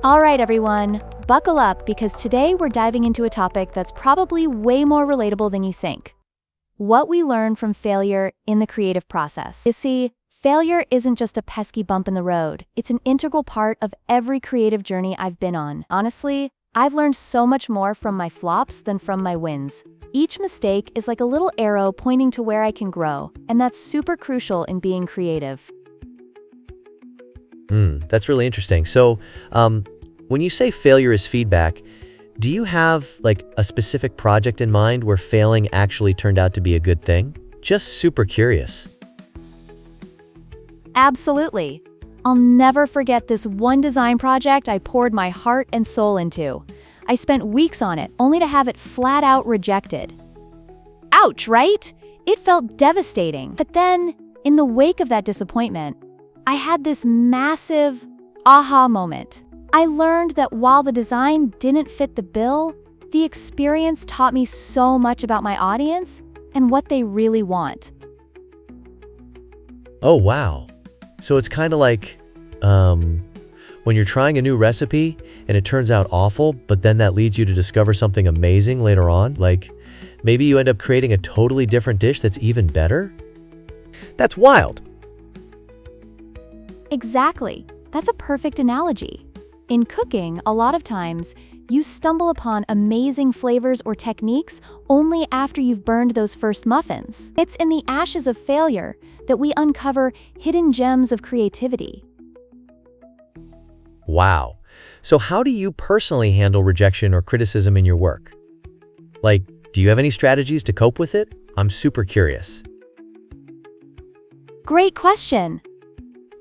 All right, everyone, buckle up because today we're diving into a topic that's probably way more relatable than you think. What we learn from failure in the creative process. You see, failure isn't just a pesky bump in the road. It's an integral part of every creative journey I've been on. Honestly, I've learned so much more from my flops than from my wins. Each mistake is like a little arrow pointing to where I can grow, and that's super crucial in being creative. That's really interesting. So, when you say failure is feedback, do you have a specific project in mind where failing actually turned out to be a good thing? Just super curious. Absolutely. I'll never forget this one design project I poured my heart and soul into. I spent weeks on it, only to have it flat out rejected. Ouch, right? It felt devastating. But then, in the wake of that disappointment, I had this massive aha moment. I learned that while the design didn't fit the bill, the experience taught me so much about my audience and what they really want. Oh, wow. So it's kind of like when you're trying a new recipe and it turns out awful, but then that leads you to discover something amazing later on. Like maybe you end up creating a totally different dish that's even better? That's wild. Exactly. That's a perfect analogy. In cooking, a lot of times, you stumble upon amazing flavors or techniques only after you've burned those first muffins. It's in the ashes of failure that we uncover hidden gems of creativity. Wow. So how do you personally handle rejection or criticism in your work? Do you have any strategies to cope with it? I'm super curious. Great question.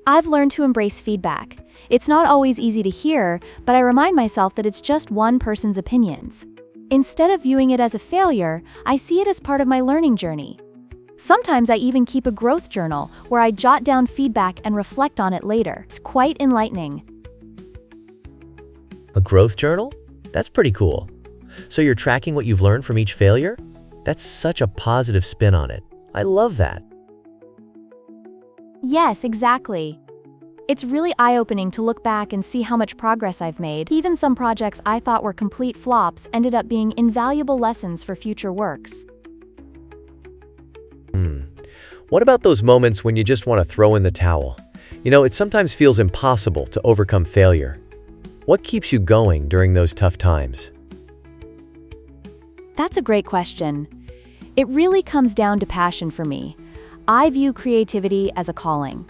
I've learned to embrace feedback. It's not always easy to hear, but I remind myself that it's just one person's opinions. Instead of viewing it as a failure, I see it as part of my learning journey. Sometimes I even keep a growth journal where I jot down feedback and reflect on it later. It's quite enlightening. A growth journal? That's pretty cool. So you're tracking what you've learned from each failure? That's such a positive spin on it. I love that. Yes, exactly. It's really eye-opening to look back and see how much progress I've made. Even some projects I thought were complete flops ended up being invaluable lessons for future works. What about those moments when you just want to throw in the towel? It sometimes feels impossible to overcome failure. What keeps you going during those tough times? That's a great question. It really comes down to passion for me. I view creativity as a calling.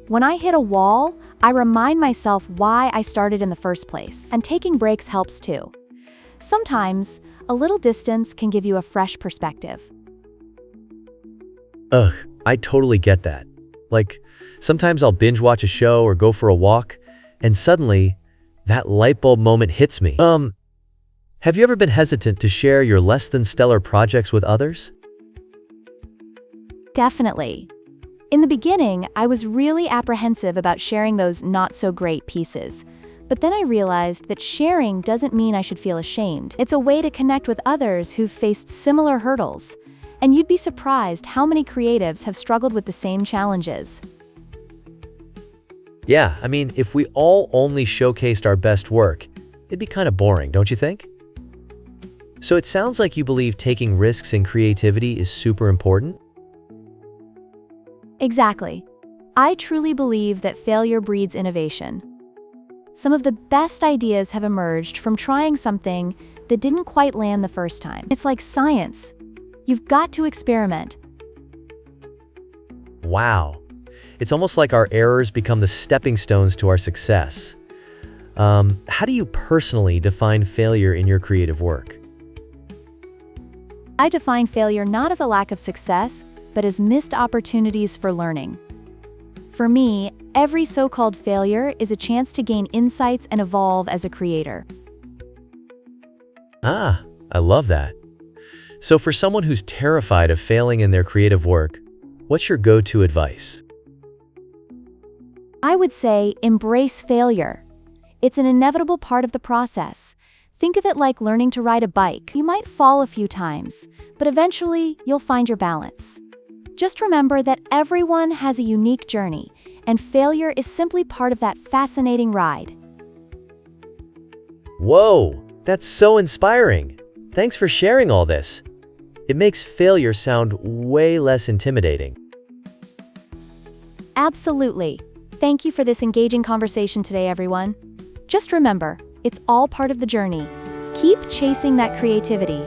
When I hit a wall, I remind myself why I started in the first place, and taking breaks helps too. Sometimes, a little distance can give you a fresh perspective. I totally get that. Sometimes I'll binge watch a show or go for a walk, and suddenly, that light bulb moment hits me. Have you ever been hesitant to share your less than stellar projects with others? Definitely. In the beginning, I was really apprehensive about sharing those not-so-great pieces. But then I realized that sharing doesn't mean I should feel ashamed. It's a way to connect with others who've faced similar hurdles. And you'd be surprised how many creatives have struggled with the same challenges. Yeah, if we all only showcased our best work, it'd be kind of boring, don't you think? So it sounds like you believe taking risks in creativity is super important? Exactly. I truly believe that failure breeds innovation. Some of the best ideas have emerged from trying something that didn't quite land the first time. It's like science. You've got to experiment. Wow. It's almost like our errors become the stepping stones to our success. How do you personally define failure in your creative work? I define failure not as a lack of success, but as missed opportunities for learning. For me, every so-called failure is a chance to gain insights and evolve as a creator. I love that. So for someone who's terrified of failing in their creative work, what's your go-to advice? I would say embrace failure. It's an inevitable part of the process. Think of it like learning to ride a bike. You might fall a few times, but eventually you'll find your balance. Just remember that everyone has a unique journey, and failure is simply part of that fascinating ride. Whoa, that's so inspiring. Thanks for sharing all this. It makes failure sound way less intimidating. Absolutely. Thank you for this engaging conversation today, everyone. Just remember, it's all part of the journey. Keep chasing that creativity.